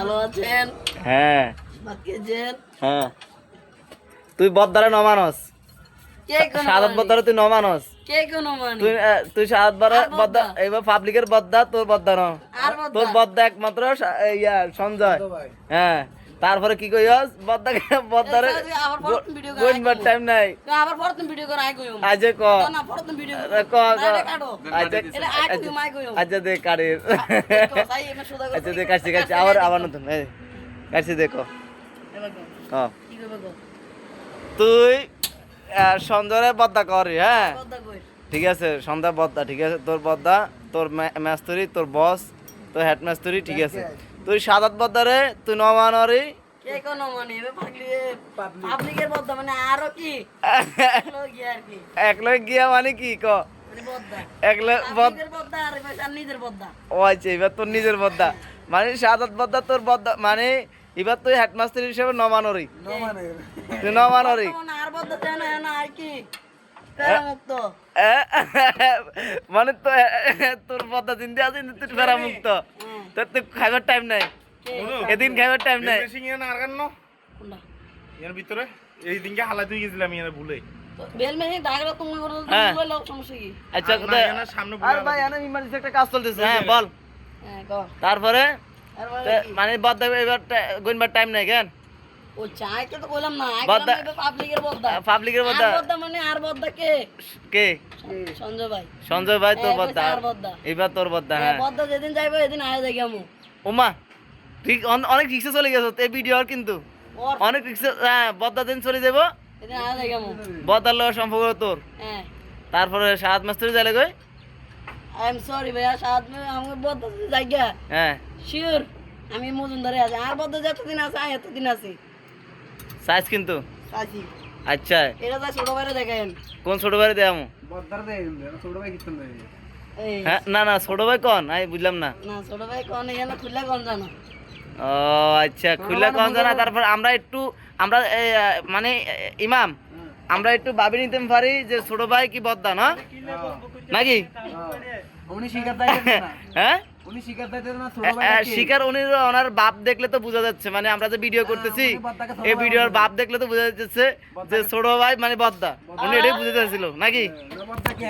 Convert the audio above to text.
ভালো আছেন? হ্যাঁ ভাত খেয়েছেন? হ্যাঁ তুই বদ্দারে ন মানস কে কোন সাদাত বদ্দারে তুই ন মানস কে কোন মানে তুই সাদাত বারে আর বদ্দা বদ্দা? এবার পাবলিকের বদ্দা তোর বদ্দা ন আর তোর বদ্দা? বদ্দা একমাত্র ইয়া সঞ্জয় হ্যাঁ তারপরে কি কইস বদ্দাকে বদ্দারে আবার পরতুম ভিডিও গোইনবার টাইম নাই আবার পরতুম ভিডিও করে আই কইম আজে ক না পরতুম ভিডিও ক কাটো আজে এটা আই কইম আই কইম আচ্ছা দে কারে সাই এমে সুদা আচ্ছা দে কাটছি আবার নতুন এই কাটছি দেখো হ্যাঁ কি করবে গো তুই সঞ্জয়ের বদ্দা করি হ্যাঁ কথা কই ঠিক আছে সন্ধ্যা বদ্দা ঠিক আছে তোর বদ্দা তোর মাস্তুরি তোর বস তোর হেড মাস্তুরি ঠিক আছে তুই সাদাত বদ্দারে তুই নমানরি কে কোন মানে এবে পাবলিকের বদ্দা মানে আরো কি লোক আর কি একলাই গিয়া মানে কি ক মানে বদ্দা একলাই পাবলিকের বদ্দা আর এবার নিজের বদ্দা ও আচ্ছা এবার তোর নিজের বদ্দা মানে সাদাত বদ্দা তোর বদ্দা মানে এবার তুই হেড মাস্টার হিসেবে নমানরি তুই নমানরি মানে আর বদ্দা দেন না আর কি প্যারা মুক্ত মানে তো তোর বদ্দা চিন্তা আছে তুই ফেরা মুক্ত তোর তুই খাইবার টাইম নাই এদিন খাইবার টাইম নাই কোনটা এর ভিতরে এই দিনকে হালাই তুই গেছিলাম এর ভুলে বেল মেহে ডাগরা তুমি করে হ্যাঁ। বলে লোক সমস্যা কি আচ্ছা আর না, কোথায় এখানে সামনে আর ভাই এখানে ইমার্জেন্সি একটা কাজ চলতেছে হ্যাঁ বল হ্যাঁ গো তারপরে আর মানে বদ্দা এবার গইনবার টাইম নাই কেন ও চাইতে তো কইলাম না আই বদ্দা- কইলাম পাবলিকের বদ্দা পাবলিকের বদ্দা আর বদ্দা মানে আর বদ্দা কে কে সঞ্জয় ভাই সঞ্জয় ভাই তোর হ্যাঁ, বদ্দা আর বদ্দা। এবার তোর বদ্দা হ্যাঁ হ্যাঁ বদ্দা যেদিন যাইবো এদিন আয় যাই আমু ওমা ঠিক অনেক রিক্সে চলে গেছো এই ভিডিও কিন্তু ওর অনেক রিক্সে হ্যাঁ বদ্দা দিন চলে যাবো এদিন আয় যাই আমু বদ্দার লোক সম্পর্ক তোর হ্যাঁ তারপরে সাত মাস্টারি যাইলে গই আই এম সরি ভাইয়া সাত মে আমাকে বদ্দা জায়গা হ্যাঁ শিওর আমি মজুমদারে আছি আর বদ্দা যতদিন আছে আয় এতদিন আছি সাইজ কিন্তু আছি আচ্ছা এটা তো ছোট বাইরে দেখেন কোন ছোট ভাই দেয়ামু এই হ্যাঁ না না ছোট ভাই কোন আমি বুঝলাম না না ছোট ভাই কোন এখানে খুললে কোন জানো ও আচ্ছা খুলে কোন জানা তারপর আমরা একটু আমরা মানে ইমাম আমরা একটু ভাবি নিতে পারি যে ছোট ভাই কি বদ্দা না নাকি উনি শিকার দাইতেন না হ্যাঁ উনি শিকার দাইতেন না ছোট শিকার উনি ওনার বাপ দেখলে তো বোঝা যাচ্ছে মানে আমরা যে ভিডিও করতেছি এই ভিডিওর বাপ দেখলে তো বোঝা যাচ্ছে যে ছোট ভাই মানে বদ্দা উনি এটাই বুঝতে চাইছিল নাকি ভাই কি